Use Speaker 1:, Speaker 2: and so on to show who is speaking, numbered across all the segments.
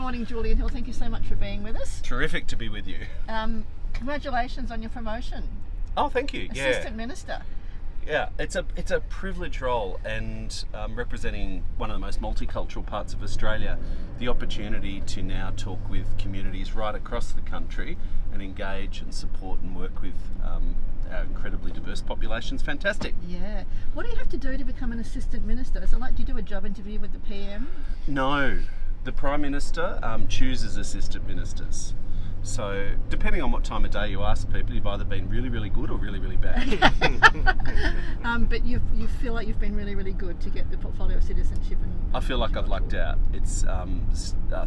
Speaker 1: morning, Julian Hill. Thank you so much for being with us.
Speaker 2: Terrific to be with you.
Speaker 1: Congratulations on your promotion.
Speaker 2: Oh, thank you.
Speaker 1: Assistant Minister.
Speaker 2: Yeah, it's a privileged role, and representing one of the most multicultural parts of Australia, the opportunity to now talk with communities right across the country and engage and support and work with our incredibly diverse population's fantastic.
Speaker 1: Yeah. What do you have to do to become an Assistant Minister? Is it like, do you do a job interview with the PM?
Speaker 2: No, the Prime Minister chooses Assistant Ministers. So, depending on what time of day you ask people, you've either been really, really good or really, really bad.
Speaker 1: But you feel like you've been really, really good to get the portfolio of citizenship and...
Speaker 2: I feel like I've lucked out. It's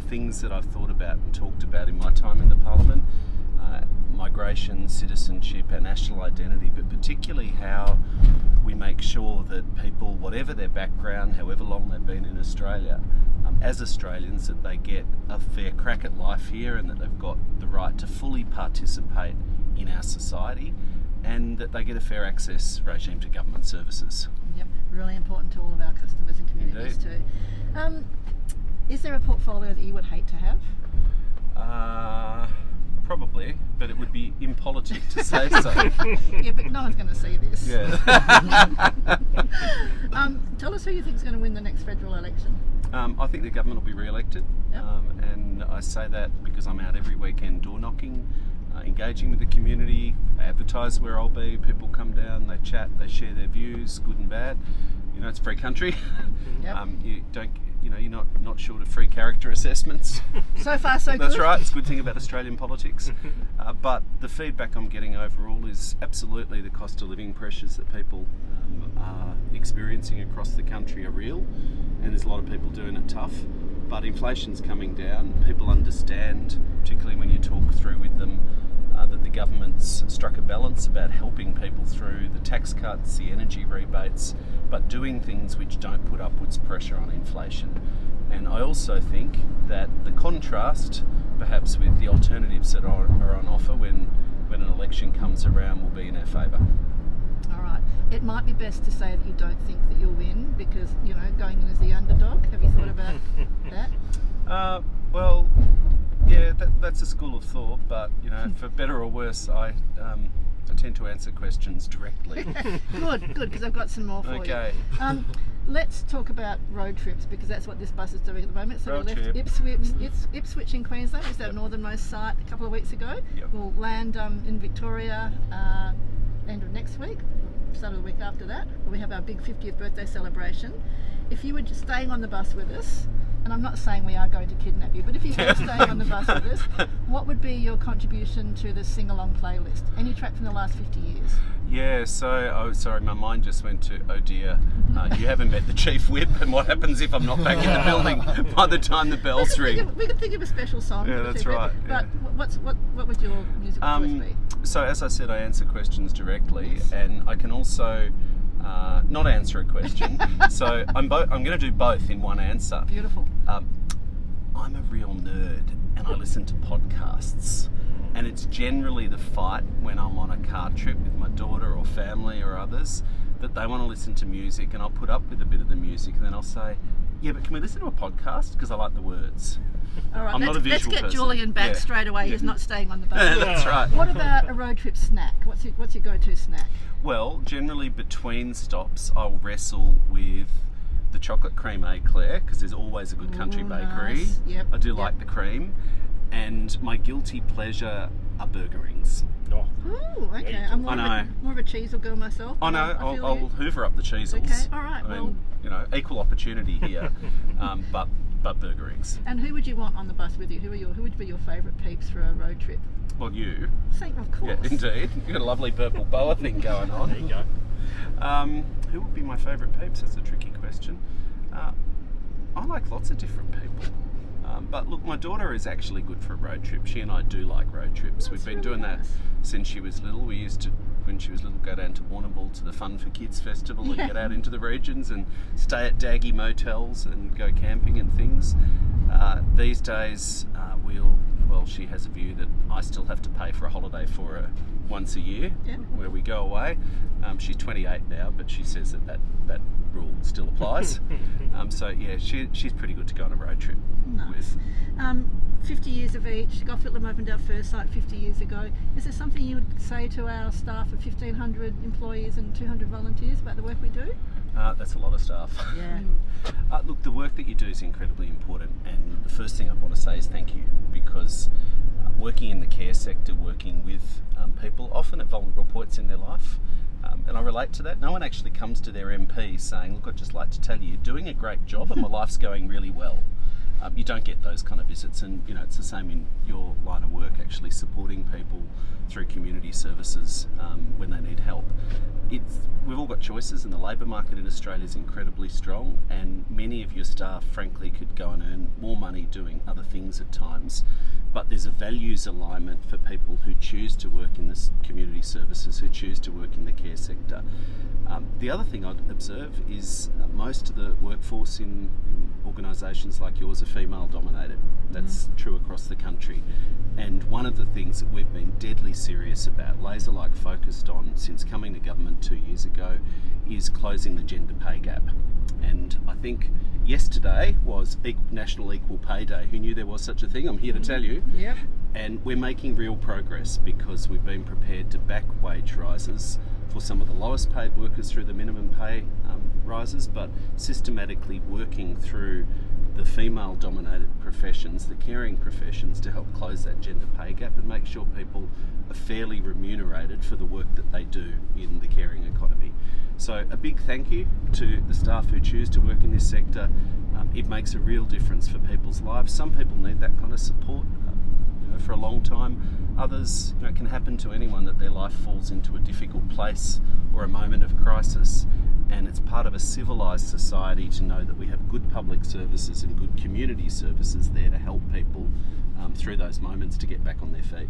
Speaker 2: things that I've thought about and talked about in my time in the Parliament. Migration, citizenship and national identity, but particularly how we make sure that people, whatever their background, however long they've been in Australia, as Australians, that they get a fair crack at life here and that they've got the right to fully participate in our society and that they get a fair access regime to government services.
Speaker 1: Yep, really important to all of our customers and communities. Indeed. Too. Is there a portfolio that you would hate to have?
Speaker 2: Probably, but it would be impolitic to say so.
Speaker 1: Yeah, but no one's going to see this.
Speaker 2: Yeah.
Speaker 1: Tell us who you think is going to win the next federal election.
Speaker 2: I think the government will be re-elected,
Speaker 1: yep.
Speaker 2: And I say that because I'm out every weekend door knocking, engaging with the community. I advertise where I'll be. People come down, they chat, they share their views, good and bad. You know, it's a free country.
Speaker 1: Yep.
Speaker 2: You're not short of free character assessments.
Speaker 1: So far, so good.
Speaker 2: That's right. It's a good thing about Australian politics. But the feedback I'm getting overall is absolutely the cost of living pressures that people are experiencing across the country are real, and there's a lot of people doing it tough. But inflation's coming down. People understand, particularly when you talk through with them, that the government's struck a balance about helping people through the tax cuts, the energy rebates, but doing things which don't put upwards pressure on inflation. And I also think that the contrast, perhaps with the alternatives that are on offer when an election comes around, will be in our favour.
Speaker 1: All right. It might be best to say that you don't think that you'll win because, going in as the underdog. Have you thought about that?
Speaker 2: Well, yeah, that's a school of thought, but, for better or worse, I tend to answer questions directly.
Speaker 1: Good, because I've got some more for you.
Speaker 2: Okay.
Speaker 1: Let's talk about road trips because that's what this bus is doing at the moment. So we left Ipswich in Queensland, which is our northernmost site, a couple of weeks ago.
Speaker 2: Yep.
Speaker 1: We'll land in Victoria end of next week, start of the week after that, where we have our big 50th birthday celebration. If you were just staying on the bus with us, and I'm not saying we are going to kidnap you, but if you were staying on the bus with us, what would be your contribution to the sing-along playlist? Any track from the last 50 years?
Speaker 2: Yeah, sorry, my mind just went to, oh dear, you haven't met the Chief Whip, and what happens if I'm not back in the building by the time the bells ring?
Speaker 1: We could think of a special song.
Speaker 2: Yeah, that's right.
Speaker 1: But what would your musical choice be?
Speaker 2: So as I said, I answer questions directly, and I can also not answer a question. So I'm going to do both in one answer.
Speaker 1: Beautiful.
Speaker 2: I'm a real nerd, and I listen to podcasts. And it's generally the fight when I'm on a car trip with my daughter or family or others that they want to listen to music, and I'll put up with a bit of the music, and then I'll say, yeah, but can we listen to a podcast? Because I like the words.
Speaker 1: All right,
Speaker 2: I'm not a visual
Speaker 1: let's get
Speaker 2: person.
Speaker 1: Julian back straight away. He's not staying on the bus.
Speaker 2: That's right.
Speaker 1: What about a road trip snack? What's your go-to snack?
Speaker 2: Well, generally between stops, I'll wrestle with the chocolate cream eclair because there's always a good country bakery.
Speaker 1: Nice. Yep.
Speaker 2: I do like the cream. And my guilty pleasure are burger rings.
Speaker 1: Oh, okay. I'm more of a cheese girl myself.
Speaker 2: I know. I'll hoover up the cheesels.
Speaker 1: Okay, all right.
Speaker 2: I mean, equal opportunity here, but burger rings.
Speaker 1: And who would you want on the bus with you? Who would be your favourite peeps for a road trip?
Speaker 2: Well, you.
Speaker 1: Of course.
Speaker 2: Yeah, indeed. You've got a lovely purple boa thing going on.
Speaker 3: There you go.
Speaker 2: Who would be my favourite peeps? That's a tricky question. I like lots of different people. But look, my daughter is actually good for a road trip. She and I do like road trips. We've been doing that since she was little. We used to, when she was little, go down to Warrnambool to the Fun for Kids Festival and get out into the regions and stay at daggy motels and go camping and things. These days, she has a view that I still have to pay for a holiday for her once a year where we go away. She's 28 now, but she says that rule still applies. So yeah, she's pretty good to go on a road trip with.
Speaker 1: of each. Gough Whitlam opened our first site 50 years ago. Is there something you would say to our staff of 1,500 employees and 200 volunteers about the work we do?
Speaker 2: That's a lot of staff.
Speaker 1: Yeah.
Speaker 2: Look, the work that you do is incredibly important, and the first thing I want to say is thank you, because working in the care sector, working with people often at vulnerable points in their life, and I relate to that. No one actually comes to their MP saying, look, I'd just like to tell you, you're doing a great job and my life's going really well. You don't get those kind of visits, and it's the same in your line of work, actually supporting people through community services when they need help. We've all got choices, and the labour market in Australia is incredibly strong, and many of your staff frankly could go and earn more money doing other things at times, but there's a values alignment for people who choose to work in this community services, who choose to work in the care sector. The other thing I'd observe is most of the workforce in organisations like yours are female dominated. That's true across the country. And one of the things that we've been deadly serious about, laser-like focused on since coming to government 2 years ago, is closing the gender pay gap. And I think yesterday was National Equal Pay Day. Who knew there was such a thing? I'm here to tell you.
Speaker 1: Yep.
Speaker 2: And we're making real progress because we've been prepared to back wage rises for some of the lowest paid workers through the minimum pay rises, but systematically working through the female dominated professions, the caring professions, to help close that gender pay gap and make sure people are fairly remunerated for the work that they do in the caring economy. So a big thank you to the staff who choose to work in this sector. It makes a real difference for people's lives. Some people need that kind of support for a long time. Others, it can happen to anyone that their life falls into a difficult place or a moment of crisis, and it's part of a civilised society to know that we have good public services and good community services there to help people through those moments to get back on their feet.